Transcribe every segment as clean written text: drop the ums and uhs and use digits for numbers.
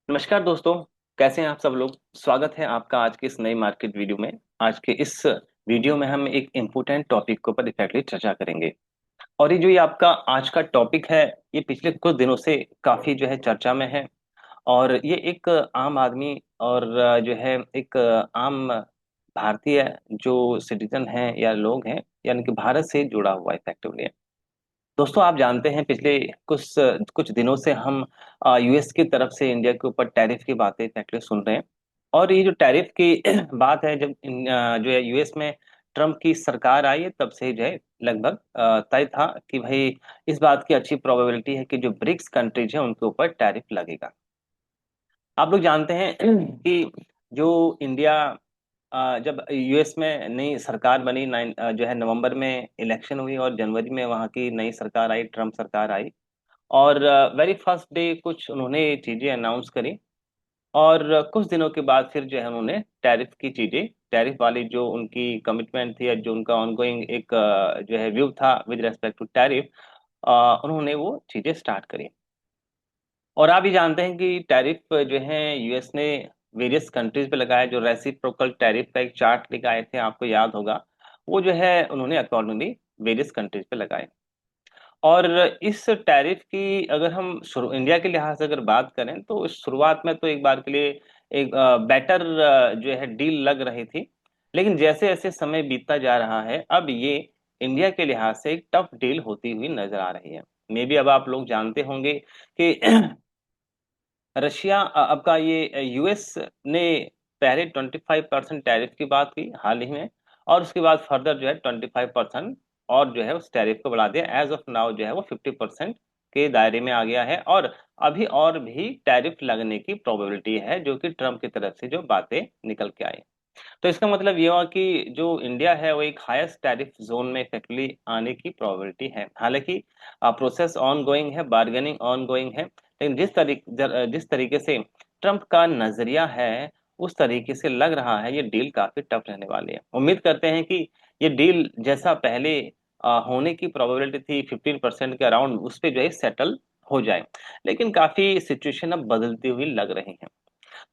नमस्कार दोस्तों। कैसे हैं आप सब लोग। स्वागत है आपका आज के इस नई मार्केट वीडियो में। आज के इस वीडियो में हम एक इम्पोर्टेंट टॉपिक के ऊपर इफेक्टली चर्चा करेंगे। और ये आपका आज का टॉपिक है, ये पिछले कुछ दिनों से काफी चर्चा में है। और ये एक आम आदमी और जो है एक आम भारतीय जो सिटीजन हैं या लोग हैं, यानी कि भारत से जुड़ा हुआ इफेक्टिवली। दोस्तों, आप जानते हैं पिछले कुछ कुछ दिनों से हम यूएस की तरफ से इंडिया के ऊपर टैरिफ की बातें फैक्टली सुन रहे हैं। और ये जो टैरिफ की बात है, जब जो है यूएस में ट्रम्प की सरकार आई है, तब से ही जो है लगभग तय था कि भाई इस बात की अच्छी प्रोबेबिलिटी है कि जो ब्रिक्स कंट्रीज हैं उनके ऊपर टैरिफ लगेगा। आप लोग जानते हैं कि जो इंडिया जब यूएस में नई सरकार बनी, जो है नवंबर में इलेक्शन हुई और जनवरी में वहाँ की नई सरकार आई, ट्रम्प सरकार आई। और वेरी फर्स्ट डे कुछ उन्होंने चीजें अनाउंस करी। और कुछ दिनों के बाद फिर जो है उन्होंने टैरिफ की चीजें, टैरिफ वाली जो उनकी कमिटमेंट थी या जो उनका ऑनगोइंग एक जो है व्यू था विद रेस्पेक्ट टू टैरिफ, उन्होंने वो चीजें स्टार्ट करी। और आप भी जानते हैं कि टैरिफ जो है यूएस ने वेरियस कंट्रीज पे लगाया। जो रेसिप्रोकल टैरिफ का एक चार्ट लेके आए थे, आपको याद होगा, वो जो है उन्होंने अकॉर्डिंगली वेरियस कंट्रीज पे लगाए। और इस टैरिफ की अगर हम शुरू इंडिया के लिहाज से अगर बात करें, तो इस शुरुआत में तो एक बार के लिए एक बेटर जो है डील लग रही थी। लेकिन जैसे जैसे समय बीतता जा रहा है, अब ये इंडिया के लिहाज से एक टफ डील होती हुई नजर आ रही है। मे बी अब आप लोग जानते होंगे कि रशिया अब का ये यूएस ने पहले 25% टैरिफ की बात की हाल ही में। और उसके बाद फर्दर जो है 25% और जो है उस टैरिफ को बढ़ा दिया। एज ऑफ नाउ जो है वो 50% के दायरे में आ गया है। और अभी और भी टैरिफ लगने की प्रोबेबिलिटी है, जो कि ट्रम्प की तरफ से जो बातें निकल के आई। तो इसका मतलब ये हुआ कि जो इंडिया है वो एक हाईएस्ट टैरिफ जोन में इफेक्टली आने की प्रोबेबिलिटी है। हालांकि प्रोसेस ऑन गोइंग है, बार्गेनिंग ऑन गोइंग है, लेकिन जिस तरीके से ट्रम्प का नजरिया है, उस तरीके से लग रहा है ये डील काफी टफ रहने वाली है। उम्मीद करते हैं कि ये डील जैसा पहले होने की प्रोबेबिलिटी थी 15% के अराउंड, उस पर जो है सेटल हो जाए। लेकिन काफी सिचुएशन अब बदलती हुई लग रही है।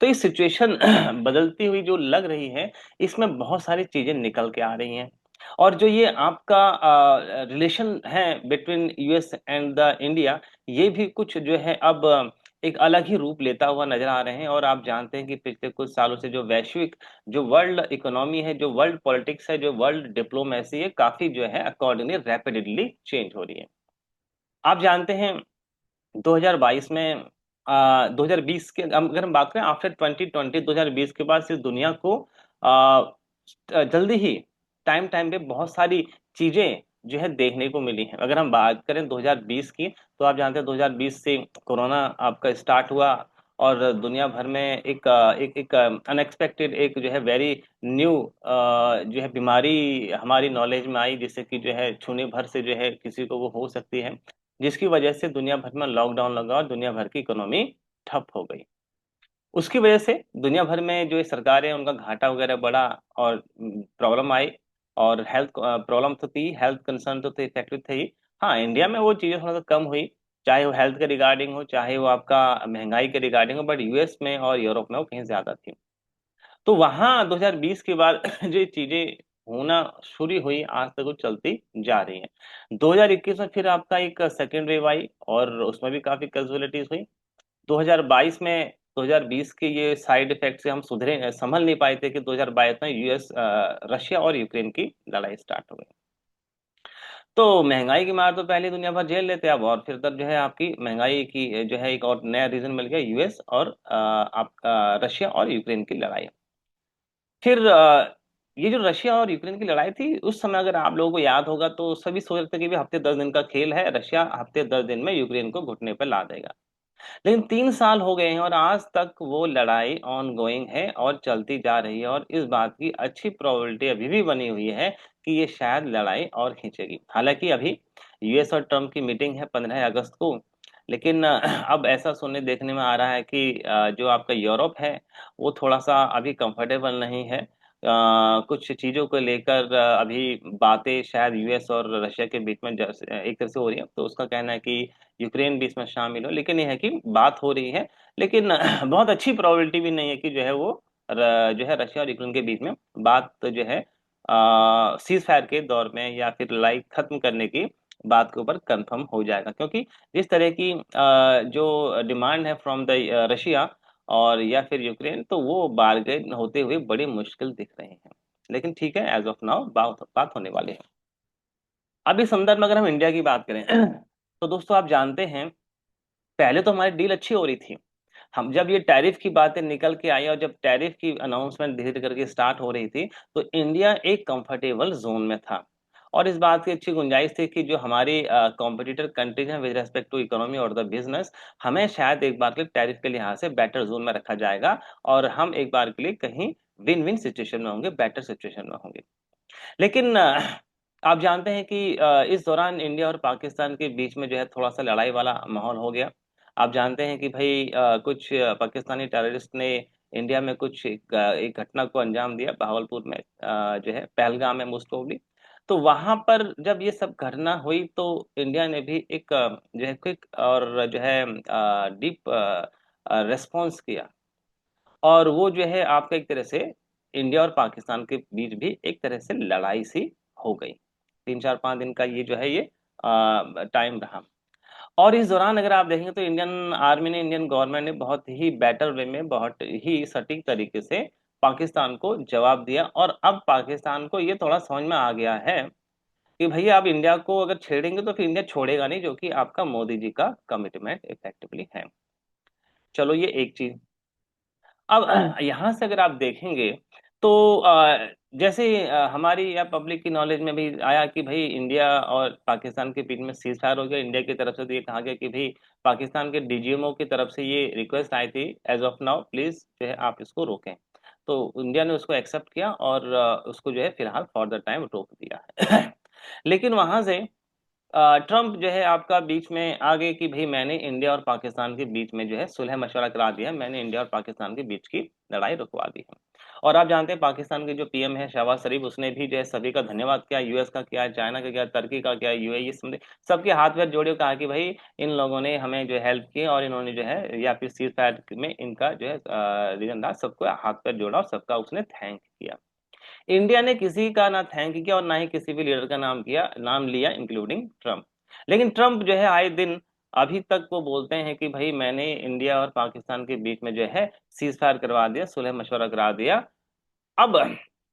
तो ये सिचुएशन बदलती हुई जो लग रही है, इसमें बहुत सारी चीजें निकल के आ रही हैं। और जो ये आपका रिलेशन है between US and the India, ये भी कुछ जो है अब एक अलग ही रूप लेता हुआ नजर आ रहे हैं। और आप जानते हैं कि पिछले कुछ सालों से जो वैश्विक जो वर्ल्ड इकोनॉमी है, जो वर्ल्ड पॉलिटिक्स है, जो वर्ल्ड डिप्लोमेसी है, काफी जो है अकॉर्डिंगली रैपिडली चेंज हो रही है। आप जानते हैं 2022 में 2020 के अगर हम बात करें आफ्टर 2020, 2020 के बाद सिर्फ दुनिया को जल्दी ही टाइम टाइम पे बहुत सारी चीजें जो है देखने को मिली हैं। अगर हम बात करें 2020 की, तो आप जानते हैं 2020 से कोरोना आपका स्टार्ट हुआ। और दुनिया भर में एक अनएक्सपेक्टेड एक जो है वेरी न्यू जो है बीमारी हमारी नॉलेज में आई, जिससे कि जो है छूने भर से जो है किसी को वो हो सकती है, जिसकी वजह से दुनिया भर में लॉकडाउन लगा और दुनिया भर की इकोनॉमी ठप हो गई। उसकी वजह से दुनिया भर में जो ये सरकार है उनका घाटा वगैरह बढ़ा और प्रॉब्लम आई। और हेल्थ प्रॉब्लम तो थी, हेल्थ कंसर्न तो थे, इफेक्टिव थे ही। हाँ, इंडिया में वो चीज़ें थोड़ा सा कम हुई, चाहे वो हेल्थ के रिगार्डिंग हो, चाहे वो आपका महंगाई के रिगार्डिंग हो। बट यूएस में और यूरोप में वो कहीं ज्यादा थी। तो वहां 2020 के बाद जो ये चीजें होना शुरू हुई, आज तक वो चलती जा रही है। 2021 में फिर आपका एक सेकेंड वेव आई और उसमें भी काफी कैजुअलिटीज हुई। 2022 में 2020 के ये साइड इफेक्ट से हम सुधरे संभल नहीं पाए थे कि 2022 में यूएस रशिया और यूक्रेन की लड़ाई स्टार्ट हो गई। तो महंगाई की मार तो पहले दुनिया भर झेल लेते, अब और फिर तब जो है आपकी महंगाई की जो है एक और नया रीजन मिल गया, यूएस और आपका रशिया और यूक्रेन की लड़ाई। फिर ये जो रशिया और यूक्रेन की लड़ाई थी, उस समय अगर आप लोगों को याद होगा, तो सभी सोच रहे थे कि भी हफ्ते 10 दिन का खेल है, रशिया हफ्ते 10 दिन में यूक्रेन को घुटने पर ला देगा। लेकिन 3 साल हो गए हैं और आज तक वो लड़ाई ऑन गोइंग है और चलती जा रही है। और इस बात की अच्छी प्रोबेबिलिटी अभी भी बनी हुई है कि ये शायद लड़ाई और खींचेगी। हालांकि अभी यूएस और ट्रम्प की मीटिंग है 15 अगस्त को। लेकिन अब ऐसा सुनने देखने में आ रहा है कि जो आपका यूरोप है वो थोड़ा सा अभी कंफर्टेबल नहीं है। कुछ चीजों को लेकर अभी बातें शायद यूएस और रशिया के बीच में एक तरह से हो रही है, तो उसका कहना है कि यूक्रेन भी इसमें शामिल हो, लेकिन यह है कि बात हो रही है। लेकिन बहुत अच्छी प्रोबेबिलिटी भी नहीं है कि जो है वो जो है रशिया और यूक्रेन के बीच में बात जो है सीज फायर के दौर में या फिर लड़ाई खत्म करने की बात के ऊपर कंफर्म हो जाएगा, क्योंकि जिस तरह की जो डिमांड है फ्रॉम द रशिया और या फिर यूक्रेन, तो वो बार्गेन होते हुए बड़ी मुश्किल दिख रहे हैं। लेकिन ठीक है, एज ऑफ नाउ बात होने वाली है। अब इस संदर्भ में अगर हम इंडिया की बात करें तो दोस्तों आप जानते हैं, पहले तो हमारी डील अच्छी हो रही थी। हम जब ये टैरिफ की बातें निकल के आई और जब टैरिफ की अनाउंसमेंट धीरे धीरे करके स्टार्ट हो रही थी, तो इंडिया एक कंफर्टेबल जोन में था। और इस बात की अच्छी गुंजाइश थी कि जो हमारी कॉम्पिटिटर कंट्रीज हैं विद रेस्पेक्ट टू इकोनॉमी और द बिजनेस, हमें शायद एक बार के लिए टैरिफ के लिहाज से बेटर जोन में रखा जाएगा और हम एक बार के लिए कहीं विन विन सिचुएशन में होंगे, बेटर सिचुएशन में होंगे। लेकिन आप जानते हैं कि इस दौरान इंडिया और पाकिस्तान के बीच में जो है थोड़ा सा लड़ाई वाला माहौल हो गया। आप जानते हैं कि भाई कुछ पाकिस्तानी टेररिस्ट ने इंडिया में कुछ एक घटना को अंजाम दिया, बहावलपुर में जो है पहलगाम है मोस्ट प्रोबेबली। तो वहां पर जब ये सब घटना हुई तो इंडिया ने भी एक जो है क्विक और जो है डीप रेस्पॉन्स किया। और वो जो है आपका एक तरह से इंडिया और पाकिस्तान के बीच भी एक तरह से लड़ाई सी हो गई। 3 4 5 दिन का ये जो है ये टाइम रहा। और इस दौरान अगर आप देखेंगे तो इंडियन आर्मी ने, इंडियन गवर्नमेंट ने बहुत ही बेटर वे में, बहुत ही सटीक तरीके से पाकिस्तान को जवाब दिया। और अब पाकिस्तान को ये थोड़ा समझ में आ गया है कि भैया आप इंडिया को अगर छेड़ेंगे तो फिर इंडिया छोड़ेगा नहीं, जो कि आपका मोदी जी का कमिटमेंट इफेक्टिवली है। चलो ये एक चीज। अब यहाँ से अगर आप देखेंगे तो जैसे हमारी या पब्लिक की नॉलेज में भी आया कि भाई इंडिया और पाकिस्तान के बीच में सीज फायर हो गया, इंडिया की तरफ से तो ये कहा गया कि भाई पाकिस्तान के डीजीएमओ की तरफ से ये रिक्वेस्ट आई थी, एज ऑफ नाउ प्लीज जो है आप इसको रोकें। तो इंडिया ने उसको एक्सेप्ट किया और उसको जो है फिलहाल फॉर द टाइम रोक दिया है। लेकिन वहां से ट्रम्प जो है आपका बीच में आ गए कि भाई मैंने इंडिया और पाकिस्तान के बीच में जो है सुलह मशवरा करा दिया, मैंने इंडिया और पाकिस्तान के बीच की लड़ाई रुकवा दी है। और आप जानते हैं पाकिस्तान के जो पीएम है शहबाज शरीफ, उसने भी जो है सभी का धन्यवाद किया, यूएस का किया, चाइना का किया, तुर्की का किया, यूएई, सबके हाथ पैर जोड़े, कहा कि भाई इन लोगों ने हमें जो हेल्प की और इन्होंने जो है या फिर सीज फायर में इनका जो है रीजन था, सबको हाथ पैर जोड़ा और सबका उसने थैंक किया। इंडिया ने किसी का ना थैंक किया और ना ही किसी भी लीडर का नाम लिया, इंक्लूडिंग ट्रम्प। लेकिन ट्रम्प जो है आए दिन अभी तक वो बोलते हैं कि भाई मैंने इंडिया और पाकिस्तान के बीच में जो है सीज फायर करवा दिया, सुलह मशवरा करा दिया। अब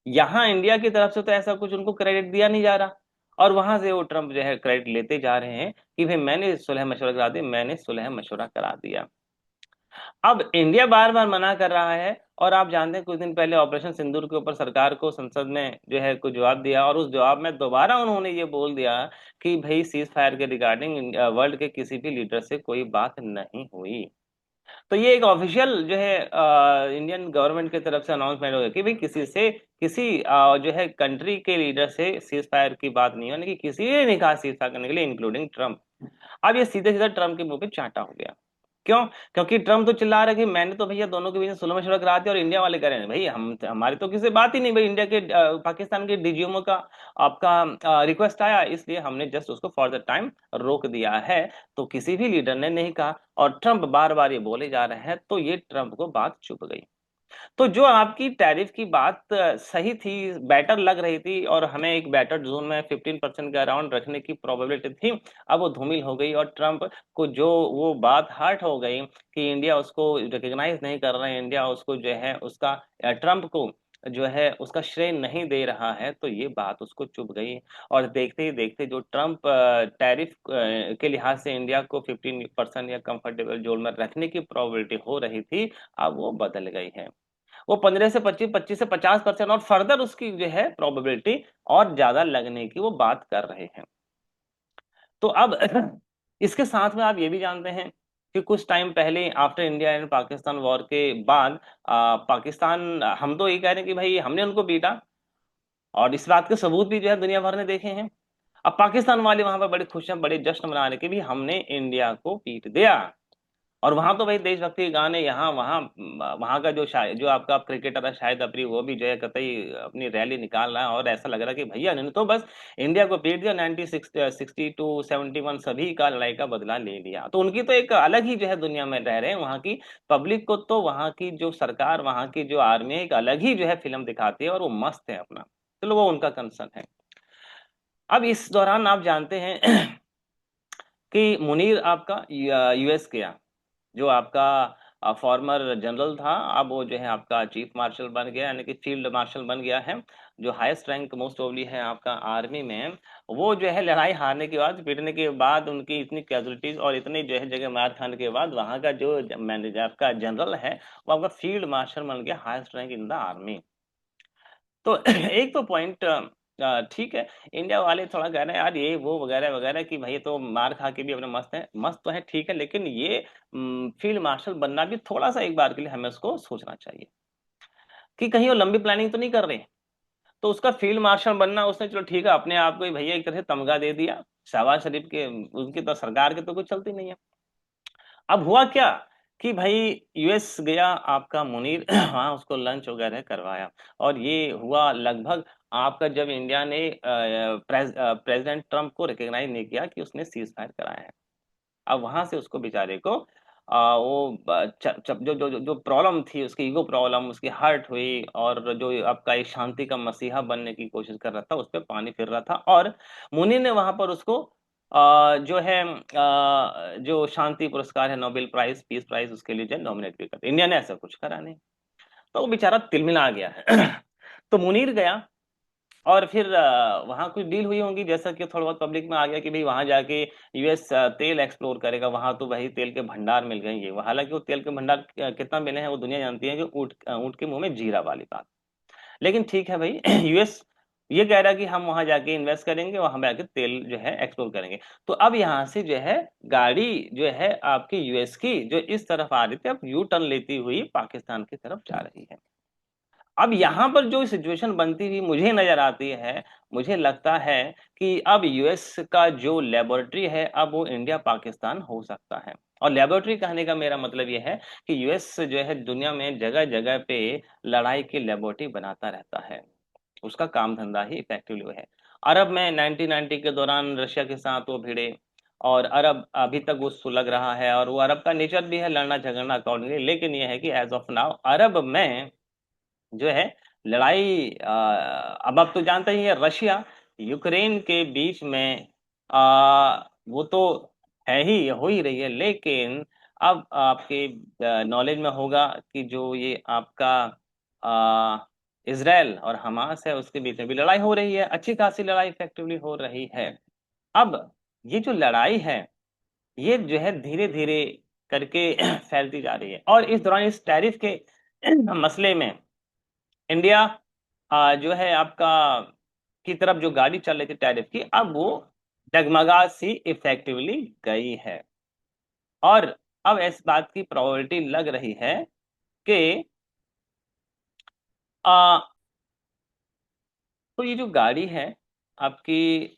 यहाँ इंडिया की तरफ से तो ऐसा कुछ उनको क्रेडिट दिया नहीं जा रहा, और वहां से वो ट्रम्प जो है क्रेडिट लेते जा रहे हैं कि भाई मैंने सुलह मशवरा करा दिया, मैंने सुलह मशवरा करा दिया। अब इंडिया बार बार मना कर रहा है। और आप जानते हैं कुछ दिन पहले ऑपरेशन सिंदूर के ऊपर सरकार को संसद में जो है कुछ जवाब दिया, और उस जवाब में दोबारा उन्होंने ये बोल दिया कि भाई सीज फायर के रिगार्डिंग वर्ल्ड के किसी भी लीडर से कोई बात नहीं हुई। तो ये एक ऑफिशियल जो है इंडियन गवर्नमेंट की तरफ से अनाउंसमेंट हो गया कि भाई किसी से, किसी जो है कंट्री के लीडर से सीज फायर की बात नहीं होने की, किसी ने नहीं कहा सीज फायर करने के लिए, इंक्लूडिंग ट्रम्प। अब ये सीधे सीधा ट्रम्प के मुंह पे चांटा हो गया। क्यों? क्योंकि ट्रम्प तो चिल्ला रहा है कि मैंने तो भैया दोनों के बीच में सुलह मशवरा करा दिया, और इंडिया वाले कह रहे हैं भाई हम, हमारी तो किसी से बात ही नहीं, भाई इंडिया के पाकिस्तान के डीजीएमओ का आपका रिक्वेस्ट आया, इसलिए हमने जस्ट उसको फॉर द टाइम रोक दिया है। तो किसी भी लीडर ने नहीं कहा और ट्रम्प बार बार ये बोले जा रहे हैं, तो ये ट्रम्प को बात चुभ गई। तो जो आपकी टैरिफ की बात सही थी, बेटर लग रही थी और हमें एक बेटर जोन में 15% के अराउंड रखने की प्रोबेबिलिटी थी, अब वो धूमिल हो गई। और ट्रम्प को जो वो बात हर्ट हो गई कि इंडिया उसको रिकॉग्नाइज नहीं कर रहा है, इंडिया उसको जो है उसका ट्रम्प को जो है उसका श्रेय नहीं दे रहा है, तो ये बात उसको चुभ गई। और देखते ही देखते जो ट्रम्प टैरिफ के लिहाज से इंडिया को 15% या कंफर्टेबल जोन में रखने की प्रोबेबिलिटी हो रही थी, अब वो बदल गई है। वो 15 से 25, 25 से 50% और फर्दर उसकी जो है प्रोबेबिलिटी और ज्यादा लगने की वो बात कर रहे हैं। तो अब इसके साथ में आप ये भी जानते हैं कि कुछ टाइम पहले after India and Pakistan war के बाद पाकिस्तान, हम तो ये कह रहे हैं कि भाई हमने उनको पीटा, और इस बात के सबूत भी जो है दुनिया भर ने देखे हैं। अब पाकिस्तान वाले वहां पर बड़े खुश हैं, बड़े जश्न मना रहे कि भी हमने इंडिया को पीट दिया। और वहां तो भाई देशभक्ति के गाने, यहाँ वहाँ वहां का जो जो आपका क्रिकेटर है शाहिद अफरीदी, वो भी जो है कतई अपनी रैली निकाल रहा है, और ऐसा लग रहा है कि भैया इन्होंने तो बस इंडिया को पीट दिया, 1960 to 71 सभी का लड़ाई का बदला ले लिया। तो उनकी तो एक अलग ही जो है दुनिया में रह रहे हैं वहाँ की पब्लिक को, तो वहाँ की जो सरकार, वहाँ की जो आर्मी है, एक अलग ही जो है फिल्म दिखाती है, और वो मस्त है अपना। चलो वो उनका कंसर्न है। अब इस दौरान आप जानते हैं कि मुनीर आपका यूएस गया, जो आपका फॉर्मर जनरल था, अब वो जो है आपका चीफ मार्शल बन गया, यानी कि फील्ड मार्शल बन गया है, जो हाईएस्ट रैंक मोस्ट ओवली है आपका आर्मी में। वो जो है लड़ाई हारने के बाद, पीटने के बाद, उनकी इतनी कैजुअलिटीज और इतनी जो है जगह मार खाने के बाद, वहां का जो मैनेजर आपका जनरल है, वो आपका फील्ड मार्शल बन गया, highest rank in the army. तो एक तो पॉइंट ठीक है, इंडिया वाले थोड़ा कह रहे हैं यार ये वो वगैरह वगैरह कि भाई तो मार खा के भी अपने मस्त है, मस्त तो है ठीक है, लेकिन ये फील्ड मार्शल बनना भी थोड़ा सा एक बार के लिए हमें उसको सोचना चाहिए कि कहीं वो लंबी प्लानिंग तो नहीं कर रहे। तो उसका फील्ड मार्शल बनना, उसने चलो ठीक है अपने आप को ही भैया एक तरह से तमगा दे दिया, शहबाज शरीफ के, उनकी तो सरकार की तो कुछ चलती नहीं है। अब हुआ क्या कि भाई यूएस गया आपका मुनीर, वहां उसको लंच वगैरह करवाया, और ये हुआ लगभग आपका जब इंडिया ने प्रेसिडेंट ट्रम्प को रिकॉग्नाइज नहीं किया कि उसने सीज फायर कराया है। अब वहां से उसको बेचारे को वो जो जो जो प्रॉब्लम थी, उसकी ईगो प्रॉब्लम, उसकी हर्ट हुई, और जो आपका एक शांति का मसीहा बनने की कोशिश कर रहा था, उस पर पानी फिर रहा था। और मुनि ने वहां पर उसको जो है जो शांति पुरस्कार है, नोबेल प्राइज, पीस प्राइज, उसके लिए जो नॉमिनेट भी कर, इंडिया ने ऐसा कुछ करा नहीं। तो वो बेचारा तिलमिला गया है। तो मुनीर गया, और फिर वहां कुछ डील हुई होंगी, जैसा कि थोड़ा बहुत पब्लिक में आ गया कि भाई वहां जाके यूएस तेल एक्सप्लोर करेगा, वहां तो भाई तेल के भंडार मिल गए ये, हालांकि वो तेल के भंडार कितना मिले हैं वो दुनिया जानती है, कि ऊँट ऊँट के मुंह में जीरा वाली बात। लेकिन ठीक है भाई, यूएस ये कह रहा है कि हम वहां जाके इन्वेस्ट करेंगे, वहां जाके तेल जो है एक्सप्लोर करेंगे। तो अब यहाँ से जो है गाड़ी जो है आपकी यूएस की जो इस तरफ आ रही थी, अब यू टर्न लेती हुई पाकिस्तान की तरफ जा रही है। अब यहाँ पर जो सिचुएशन बनती हुई मुझे नजर आती है, मुझे लगता है कि अब यूएस का जो लेबोरेटरी है, अब वो इंडिया पाकिस्तान हो सकता है। और लेबोरेटरी कहने का मेरा मतलब ये है कि यूएस जो है दुनिया में जगह जगह पे लड़ाई की लेबोरेटरी बनाता रहता है, उसका काम धंधा ही इफेक्टिवली है। अरब में 1990 के दौरान रशिया के साथ वो भिड़े, और अरब अभी तक वो सुलग रहा है, और वो अरब का नेचर भी है लड़ना झगड़ना अकॉर्डिंगली। लेकिन ये है कि एज ऑफ नाउ अरब में जो है लड़ाई अब आप तो जानते ही है, रशिया यूक्रेन के बीच में वो तो है ही, हो ही रही है। लेकिन अब आपके नॉलेज में होगा कि जो ये आपका इसराइल और हमास है, उसके बीच में भी लड़ाई हो रही है, अच्छी खासी लड़ाई इफेक्टिवली हो रही है। अब ये जो लड़ाई है, ये जो है धीरे धीरे करके फैलती जा रही है, और इस दौरान इस टैरिफ के मसले में इंडिया जो है आपका की तरफ जो गाड़ी चल रही थी टैरिफ की, अब वो डगमगा सी इफेक्टिवली गई है। और अब इस बात की प्रोबेबिलिटी लग रही है कि आ, तो ये जो गाड़ी है आपकी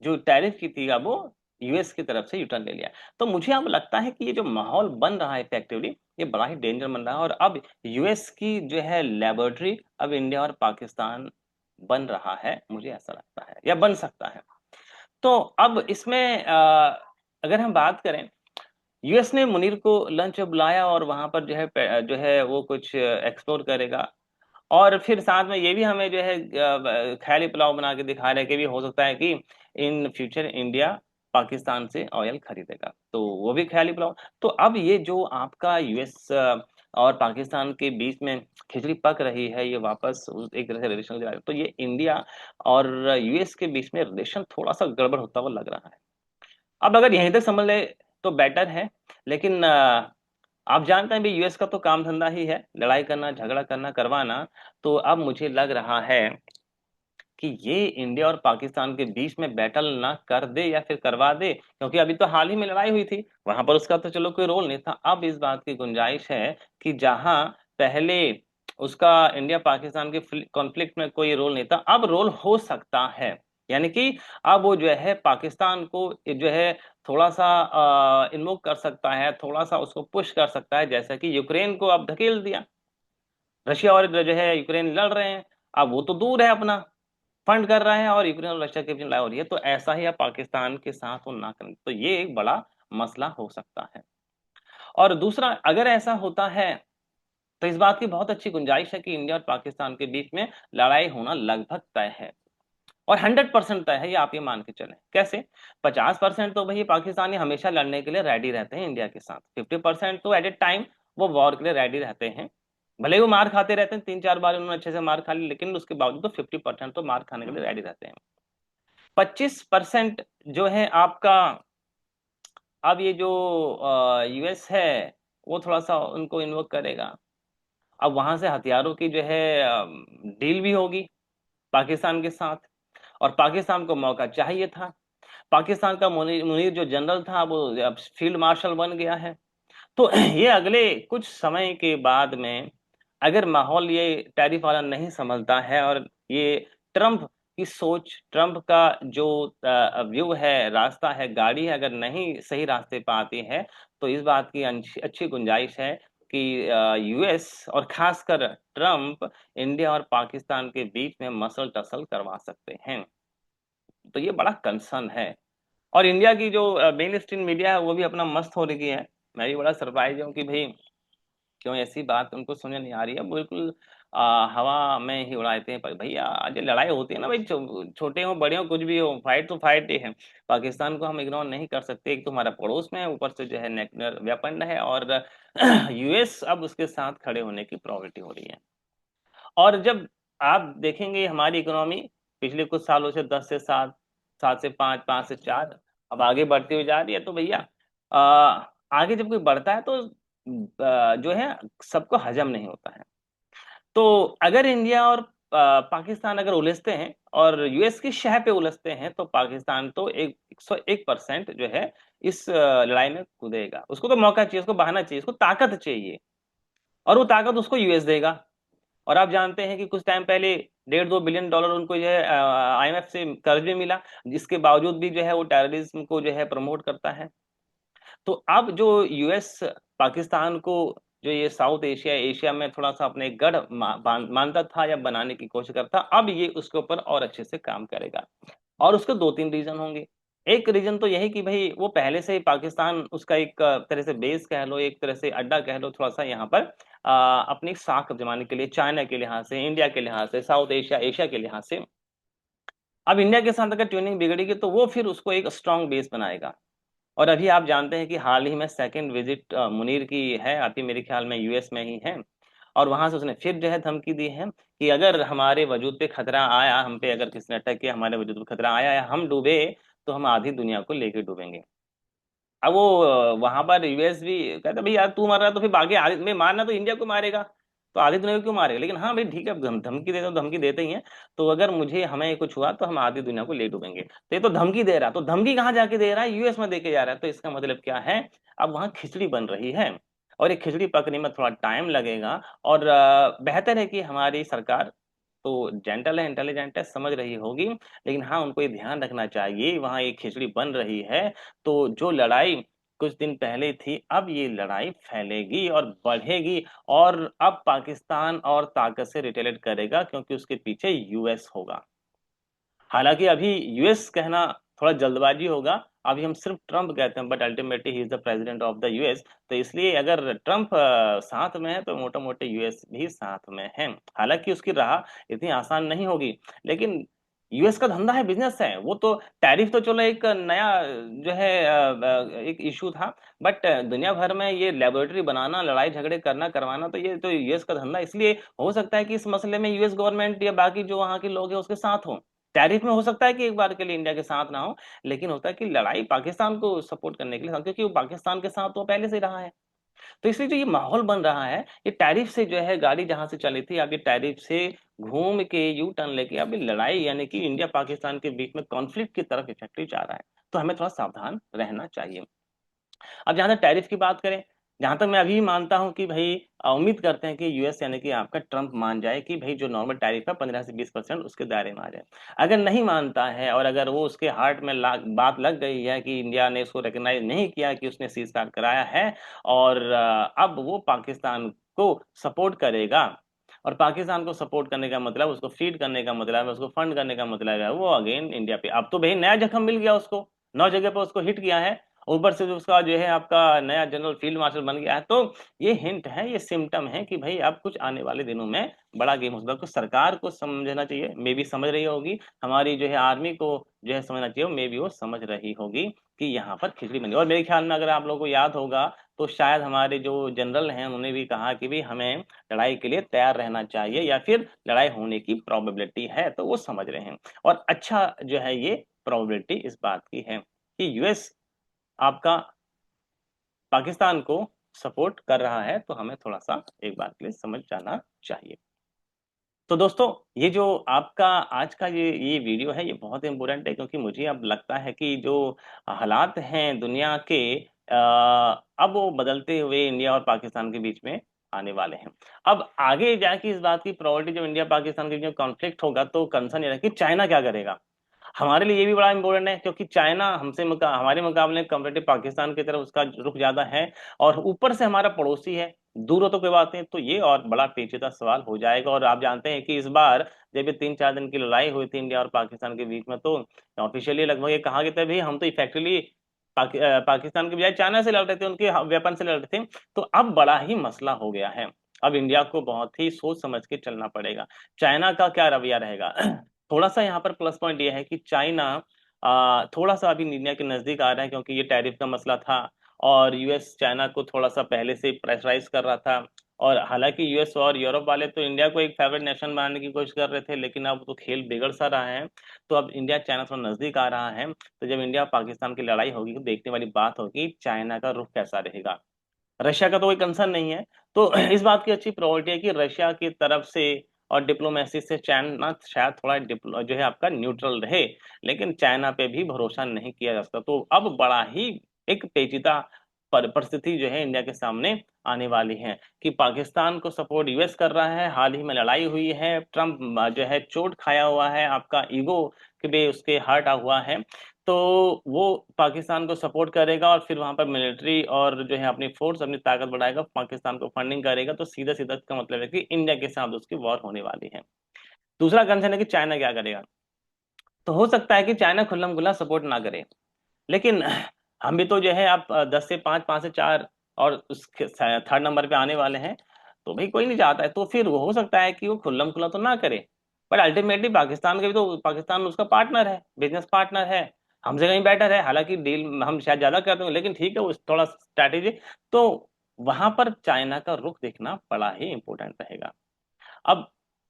जो टैरिफ की थी, अब वो यूएस की तरफ से यूटर्न ले लिया। तो मुझे अब लगता है कि ये जो माहौल बन रहा है इफेक्टिवली, ये बड़ा ही डेंजर बन रहा है, और अब यूएस की जो है लेबोरेटरी अब इंडिया और पाकिस्तान बन रहा है, मुझे ऐसा लगता है, या बन सकता है। तो अब इसमें अगर हम बात करें, यूएस ने मुनीर को लंच बुलाया, और वहां पर जो है वो कुछ एक्सप्लोर करेगा, और फिर साथ में ये भी हमें जो है ख्याली पुलाव बना के दिखा रहे हैं कि भी हो सकता है कि इन फ्यूचर इंडिया पाकिस्तान से ऑयल खरीदेगा, तो वो भी ख्याली पुलाव। तो अब ये जो आपका यूएस और पाकिस्तान के बीच में खिचड़ी पक रही है, ये वापस एक तरह से रिलेशन जा रहा है, तो ये इंडिया और यूएस के बीच में रिलेशन थोड़ा सा गड़बड़ होता हुआ लग रहा है। अब अगर यहीं तक समझ ले तो बेटर है, लेकिन आप जानते हैं भी यूएस का तो काम धंधा ही है लड़ाई करना, झगड़ा करना, करवाना। तो अब मुझे लग रहा है कि ये इंडिया और पाकिस्तान के बीच में बैटल ना कर दे, या फिर करवा दे, क्योंकि अभी तो हाल ही में लड़ाई हुई थी, वहां पर उसका तो चलो कोई रोल नहीं था। अब इस बात की गुंजाइश है कि जहां पहले उसका इंडिया पाकिस्तान के कॉन्फ्लिक्ट में कोई रोल नहीं था, अब रोल हो सकता है। यानी कि अब वो जो है पाकिस्तान को जो है थोड़ा सा इन्वोक कर सकता है, थोड़ा सा उसको पुश कर सकता है, जैसा कि यूक्रेन को अब धकेल दिया। रशिया और जो है यूक्रेन लड़ रहे हैं, अब वो तो दूर है अपना, फंड कर रहा है, और यूक्रेन और रशिया के बीच लड़ाई हो रही है, तो ऐसा ही अब पाकिस्तान के साथ वो ना करें, तो ये एक बड़ा मसला हो सकता है। और दूसरा, अगर ऐसा होता है तो इस बात की बहुत अच्छी गुंजाइश है कि इंडिया और पाकिस्तान के बीच में लड़ाई होना लगभग तय है, और 100% तय है, ये आप ये मान के चलें। कैसे? 50% तो भाई पाकिस्तानी हमेशा लड़ने के लिए रेडी रहते हैं इंडिया के साथ, 50% तो एट ए टाइम वो वॉर के लिए रेडी रहते हैं। भले ही वो मार खाते रहते हैं, 3-4 बार उन्होंने अच्छे से मार खा ली, लेकिन उसके बावजूद तो 50% तो मार खाने के लिए रेडी रहते हैं। 25% जो है आपका, अब ये जो यूएस है वो थोड़ा सा उनको इन्वोक करेगा। अब वहां से हथियारों की जो है डील भी होगी पाकिस्तान के साथ, और पाकिस्तान को मौका चाहिए था। पाकिस्तान का मुनीर मुनीर जो जनरल था वो अब फील्ड मार्शल बन गया है। तो ये अगले कुछ समय के बाद में, अगर माहौल ये टैरिफ वाला नहीं संभलता है, और ये ट्रम्प की सोच, ट्रम्प का जो व्यू है, रास्ता है, गाड़ी है, अगर नहीं सही रास्ते पर आती है, तो इस बात की अच्छी गुंजाइश है कि यूएस और खासकर ट्रम्प इंडिया और पाकिस्तान के बीच में मसल टसल करवा सकते हैं। तो ये बड़ा कंसर्न है। और इंडिया की जो मेन स्ट्रीम मीडिया है वो भी अपना मस्त हो रही है। मैं भी बड़ा सरप्राइज हूँ कि भाई क्यों ऐसी बात उनको सुनने नहीं आ रही है, बिल्कुल हवा में ही उड़ाते हैं। पर भैया आज ये लड़ाई होती है ना भाई, छोटे हो बड़े हो कुछ भी हो, फाइट तो फाइट ही है। पाकिस्तान को हम इग्नोर नहीं कर सकते, एक तो हमारा पड़ोस में है, ऊपर से जो है न्यूक्लियर वेपन है, और यूएस अब उसके साथ खड़े होने की प्रॉबिलिटी हो रही है। और जब आप देखेंगे हमारी इकोनॉमी पिछले कुछ सालों से 10 से 7, 7 से 5, 5 से 4, अब आगे बढ़ती हुई जा रही है, तो भैया आगे जब कोई बढ़ता है तो जो है सबको हजम नहीं होता है। तो अगर इंडिया और पाकिस्तान अगर उलझते हैं और यूएस की शह पे उलझते हैं, तो पाकिस्तान तो 101% जो है इस लड़ाई में कूदेगा। उसको तो मौका चाहिए, उसको बहाना चाहिए, उसको ताकत चाहिए, और वो ताकत उसको यूएस देगा। और आप जानते हैं कि कुछ टाइम पहले 1.5-2 बिलियन डॉलर उनको जो है आईएमएफ से कर्ज भी मिला, जिसके बावजूद भी जो है वो टेररिज्म को जो है प्रमोट करता है। तो अब जो यूएस पाकिस्तान को, जो ये साउथ एशिया एशिया में थोड़ा सा अपने गढ़ मानता था या बनाने की कोशिश करता, अब ये उसके ऊपर और अच्छे से काम करेगा। और उसके 2-3 रीजन होंगे। एक रीजन तो यही कि भाई वो पहले से ही पाकिस्तान उसका एक तरह से बेस कह लो, एक तरह से अड्डा कह लो, थोड़ा सा यहाँ पर अपनी साख जमाने के लिए, चाइना के लिहाज से, इंडिया के लिहाज से, साउथ एशिया एशिया के लिहाज से। अब इंडिया के साथ अगर ट्यूनिंग बिगड़ेगी तो वो फिर उसको एक स्ट्रांग बेस बनाएगा। और अभी आप जानते हैं कि हाल ही में सेकंड विजिट मुनीर की है, अभी मेरे ख्याल में यूएस में ही है। और वहां से उसने फिर जो है धमकी दी है कि अगर हमारे वजूद पे खतरा आया, हम पे अगर किसी ने अटैक किया, हमारे वजूद पे खतरा आया या हम डूबे, तो हम आधी दुनिया को लेके डूबेंगे। अब वो वहां पर यूएस भी कहता भाई यार तू मार रहा है तो फिर आगे आगे में मारना तो इंडिया को मारेगा, तो आधी दुनिया को क्यों मारेगा। लेकिन हाँ भाई ठीक है, अब धमकी देते तो धमकी देते ही हैं। तो अगर मुझे हमें कुछ हुआ तो हम आधी दुनिया को ले डूबेंगे। तो ये तो धमकी दे रहा है, तो धमकी कहाँ जाके दे रहा है, यूएस में देके जा रहा है। तो इसका मतलब क्या है, अब वहां खिचड़ी बन रही है, और ये खिचड़ी पकने में थोड़ा टाइम लगेगा। और बेहतर है कि हमारी सरकार तो जेंटल है, इंटेलिजेंट है, समझ रही होगी। लेकिन हाँ उनको ये ध्यान रखना चाहिए, वहां एक खिचड़ी बन रही है, तो जो लड़ाई कुछ दिन पहले थी, अब ये लड़ाई फैलेगी और बढ़ेगी। और अब पाकिस्तान और ताकत से रिटेलिएट करेगा, क्योंकि उसके पीछे यूएस होगा। हालांकि अभी यूएस कहना थोड़ा जल्दबाजी होगा, अभी हम सिर्फ ट्रम्प कहते हैं, but ultimately he is the president of the US. तो इसलिए अगर ट्रम्प साथ में है तो मोटा मोटे यूएस भी साथ में है। हालांकि उसकी राह इतनी आसान नहीं होगी, लेकिन यूएस का धंधा है, बिजनेस है वो तो। टैरिफ तो चलो एक नया जो है एक इशू था, बट दुनिया भर में ये लेबोरेटरी बनाना, लड़ाई झगड़े करना, करवाना, तो ये तो यूएस का धंधा। इसलिए हो सकता है कि इस मसले में यूएस गवर्नमेंट या बाकी जो वहाँ के लोग हैं उसके साथ हो। टैरिफ में हो सकता है कि एक बार के लिए इंडिया के साथ ना हो, लेकिन होता है कि लड़ाई पाकिस्तान को सपोर्ट करने के लिए, क्योंकि वो पाकिस्तान के साथ वो पहले से रहा है। तो इसलिए जो ये माहौल बन रहा है, ये टैरिफ से जो है गाड़ी जहां से चली थी, अभी टैरिफ से घूम के यू टर्न लेके अभी लड़ाई, यानी कि इंडिया पाकिस्तान के बीच में कॉन्फ्लिक्ट की तरफ इफेक्टिव जा रहा है। तो हमें थोड़ा सावधान रहना चाहिए। अब जहां तक टैरिफ की बात करें, जहां तक मैं अभी मानता हूं कि भाई उम्मीद करते हैं कि यूएस यानी कि आपका ट्रम्प मान जाए कि भाई जो नॉर्मल टैरिफ है 15 से 20% उसके दायरे में आ जाए। अगर नहीं मानता है और अगर वो उसके हार्ट में बात लग गई है कि इंडिया ने उसको रिकॉग्नाइज नहीं किया कि उसने सीज फायर कराया है, और अब वो पाकिस्तान को सपोर्ट करेगा, और पाकिस्तान को सपोर्ट करने का मतलब उसको फीड करने का मतलब है, उसको फंड करने का मतलब है वो अगेन इंडिया पे। अब तो भाई नया जख्म मिल गया उसको, 9 जगह पे उसको हिट किया है, ऊपर से जो उसका जो है आपका नया जनरल फील्ड मार्शल बन गया है। तो ये हिंट है, ये सिम्टम है कि भाई अब कुछ आने वाले दिनों में बड़ा गेम हो सकता है। तो सरकार को समझना चाहिए, मे भी समझ रही होगी, हमारी जो है आर्मी को जो है समझना चाहिए, मे भी वो समझ रही होगी कि यहाँ पर खिचड़ी बनी। और मेरे ख्याल में अगर आप लोगों को याद होगा तो शायद हमारे जो जनरल हैं उन्होंने भी कहा कि भी हमें लड़ाई के लिए तैयार रहना चाहिए या फिर लड़ाई होने की प्रोबेबिलिटी है, तो वो समझ रहे हैं। और अच्छा जो है ये प्रोबेबिलिटी इस बात की है कि यूएस आपका पाकिस्तान को सपोर्ट कर रहा है, तो हमें थोड़ा सा एक बात के लिए समझ जाना चाहिए। तो दोस्तों, ये जो आपका आज का ये वीडियो है ये बहुत इंपॉर्टेंट है, क्योंकि मुझे अब लगता है कि जो हालात हैं दुनिया के अब वो बदलते हुए इंडिया और पाकिस्तान के बीच में आने वाले हैं। अब आगे जाके इस बात की प्रायोरिटी, जब इंडिया पाकिस्तान के बीच में कॉन्फ्लिक्ट होगा तो कंसर्न ये है कि चाइना क्या करेगा। हमारे लिए ये भी बड़ा इंपॉर्टेंट है, क्योंकि चाइना हमारे मुकाबले कंपेरेटिव पाकिस्तान की तरफ उसका रुख ज्यादा है, और ऊपर से हमारा पड़ोसी है। दूर हो तो कोई बात नहीं, तो ये और बड़ा पेचीदा सवाल हो जाएगा। और आप जानते हैं कि इस बार जब ये 3-4 दिन की लड़ाई हुई थी इंडिया और पाकिस्तान के बीच में, तो ऑफिशियली लगभग ये कहा गया था भाई हम तो इफेक्टिवली पाकिस्तान के बजाय चाइना से लड़ रहे थे, उनके वेपन से लड़ रहे थे। तो अब बड़ा ही मसला हो गया है। अब इंडिया को बहुत ही सोच समझ के चलना पड़ेगा। चाइना का क्या रवैया रहेगा? थोड़ा सा यहाँ पर प्लस पॉइंट ये है कि चाइना थोड़ा सा अभी इंडिया के नजदीक आ रहा है, क्योंकि ये टैरिफ का मसला था, और यूएस चाइना को थोड़ा सा पहले से प्रेशराइज कर रहा था। और हालांकि यूएस और यूरोप वाले तो इंडिया को एक फेवरेट नेशन बनाने की कोशिश कर रहे थे, लेकिन अब तो खेल बिगड़ सा रहा है। तो अब इंडिया चाइना थोड़ा नजदीक आ रहा है, तो जब इंडिया पाकिस्तान की लड़ाई होगी तो देखने वाली बात होगी चाइना का रुख कैसा रहेगा। रशिया का तो कोई कंसर्न नहीं है, तो इस बात की अच्छी प्रोबेबिलिटी है कि रशिया की तरफ से और डिप्लोमेसी से चाइना शायद थोड़ा जो है आपका न्यूट्रल रहे। लेकिन चाइना पे भी भरोसा नहीं किया जा सकता। तो अब बड़ा ही एक पेचीदा परिस्थिति जो है इंडिया के सामने आने वाली है कि पाकिस्तान को सपोर्ट यूएस कर रहा है, हाल ही में लड़ाई हुई है, ट्रम्प जो है चोट खाया हुआ है, आपका ईगो के भी उसके हर्ट हुआ है, तो वो पाकिस्तान को सपोर्ट करेगा और फिर वहां पर मिलिट्री और जो है अपनी फोर्स अपनी ताकत बढ़ाएगा, पाकिस्तान को फंडिंग करेगा। तो सीधा सीधा इसका मतलब है कि इंडिया के साथ उसकी वॉर होने वाली है। दूसरा कंसर्न है कि चाइना क्या करेगा। तो हो सकता है कि चाइना खुल्लम खुल्ला सपोर्ट ना करे, लेकिन हम भी तो जो है आप 10 से 5, 5 से 4 और उसके थर्ड नंबर पे आने वाले हैं। तो भाई कोई नहीं चाहता है, तो फिर वो हो सकता है कि वो खुल्लम खुल्ला तो ना करे, बट अल्टीमेटली पाकिस्तान के भी तो, पाकिस्तान उसका पार्टनर है, बिजनेस पार्टनर है, हमसे कहीं बेटर है। हालांकि डील हम शायद ज्यादा करते हो, लेकिन ठीक है वो थोड़ा स्ट्रैटेजी। तो वहां पर चाइना का रुख देखना बड़ा ही इंपॉर्टेंट रहेगा। अब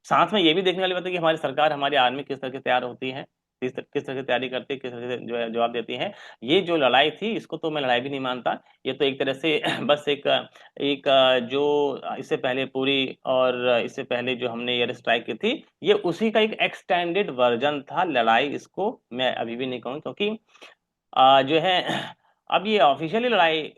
साथ में ये भी देखने वाली बात है कि हमारी सरकार, हमारी आर्मी किस तरह की तैयार होती है, किस तरह की तैयारी करती है, किस तरह से जो है जवाब देती है। ये जो लड़ाई थी इसको तो मैं लड़ाई भी नहीं मानता। ये तो एक तरह से बस एक एक जो इससे पहले पूरी और इससे पहले जो हमने एयर स्ट्राइक की थी, ये उसी का एक एक्सटेंडेड वर्जन था। लड़ाई इसको मैं अभी भी नहीं कहूँ, क्योंकि जो है अब ये ऑफिशियली लड़ाई,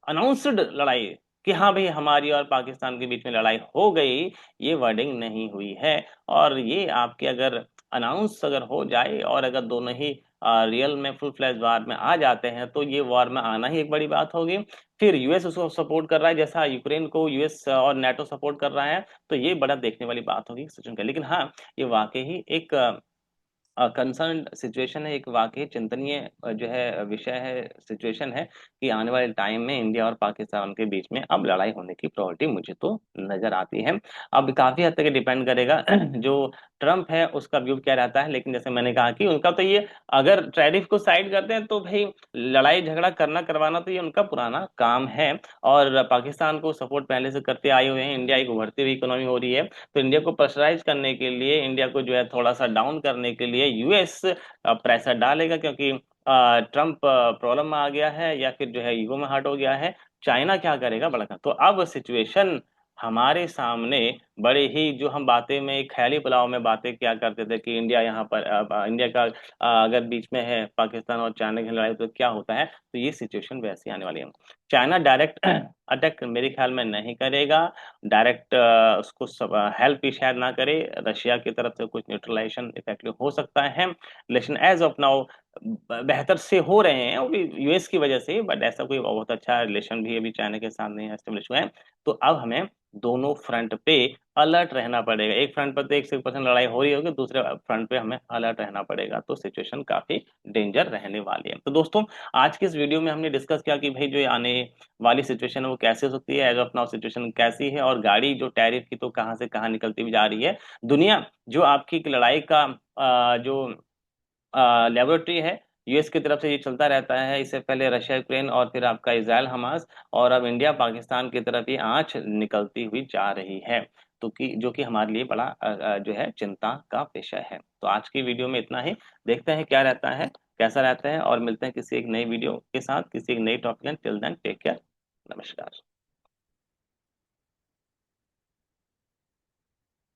अनाउंस्ड लड़ाई कि हाँ भाई हमारी और पाकिस्तान के बीच में लड़ाई हो गई, ये वर्डिंग नहीं हुई है। और ये आपके अगर अनाउंस अगर हो जाए और अगर दोनों ही रियल में फुल फ्लैश वार में आ जाते हैं, तो ये वॉर में आना ही एक बड़ी बात होगी। फिर यूएस उसको सपोर्ट कर रहा है, जैसा यूक्रेन को यूएस और नाटो सपोर्ट कर रहा है, तो ये बड़ा देखने वाली बात होगी सिचुएशन का। लेकिन हाँ, ये वाकई ही एक कंसर्न सिचुएशन है, एक वाकई चिंतनीय जो है विषय है, सिचुएशन है कि आने वाले टाइम में इंडिया और पाकिस्तान के बीच में अब लड़ाई होने की प्रोबेबिलिटी मुझे तो नजर आती है। अब काफी हद तक डिपेंड करेगा जो ट्रम्प है उसका व्यू क्या रहता है। लेकिन जैसे मैंने कहा कि उनका तो ये, अगर टैरिफ को साइड करते हैं तो भाई लड़ाई झगड़ा करना करवाना तो ये उनका पुराना काम है। और पाकिस्तान को सपोर्ट पहले से करते आए हुए हैं। इंडिया एक उभरती हुई इकोनॉमी हो रही है, तो इंडिया को प्रेशराइज करने के लिए, इंडिया को जो है थोड़ा सा डाउन करने के लिए यूएस प्रेशर डालेगा, क्योंकि ट्रम्प प्रॉब्लम में आ गया है या फिर जो है ईगो में हर्ट हो गया है। चाइना क्या करेगा बड़ा, तो अब सिचुएशन हमारे सामने बड़े ही, जो हम बातें में एक ख्याली पुलाव में बातें क्या करते थे कि इंडिया यहाँ पर इंडिया का अगर बीच में है पाकिस्तान और चाइना की लड़ाई तो क्या होता है, तो ये सिचुएशन वैसी आने वाली है। चाइना डायरेक्ट अटैक मेरे ख्याल में नहीं करेगा। डायरेक्ट उसको हेल्प भी शायद ना करे, रशिया की तरफ से कुछ न्यूट्रलाइजेशन इफेक्टिव हो सकता है, लेकिन एज ऑफ नाउ बेहतर से हो रहे हैं, वो भी यूएस की वजह से, बट ऐसा कोई बहुत अच्छा रिलेशन भी अभी चाइना के साथ नहीं एस्टेब्लिश हुआ है। तो अब हमें दोनों फ्रंट पे अलर्ट रहना पड़ेगा। एक फ्रंट पर तो 1% लड़ाई हो रही होगी, दूसरे फ्रंट पे हमें अलर्ट रहना पड़ेगा, तो सिचुएशन काफी डेंजर रहने वाली है। तो दोस्तों, आज की इस वीडियो में हमने डिस्कस किया कि भाई जो ये आने वाली सिचुएशन है वो कैसे हो सकती है, एज ऑफ नाउ सिचुएशन कैसी है, और गाड़ी जो टैरिफ की तो कहाँ से कहाँ निकलती हुई जा रही है। दुनिया जो आपकी लड़ाई का जो लेबोरेटरी है, यूएस की तरफ से ये चलता रहता है। इससे पहले रशिया यूक्रेन, और फिर आपका इजराइल हमास, और अब इंडिया पाकिस्तान की तरफ ये आंच निकलती हुई जा रही है। तो कि जो कि हमारे लिए बड़ा जो है चिंता का विषय है। तो आज की वीडियो में इतना ही। देखते हैं क्या रहता है, कैसा रहता है, और मिलते हैं किसी एक नई वीडियो के साथ, किसी एक नई topic. Till then take care. नमस्कार।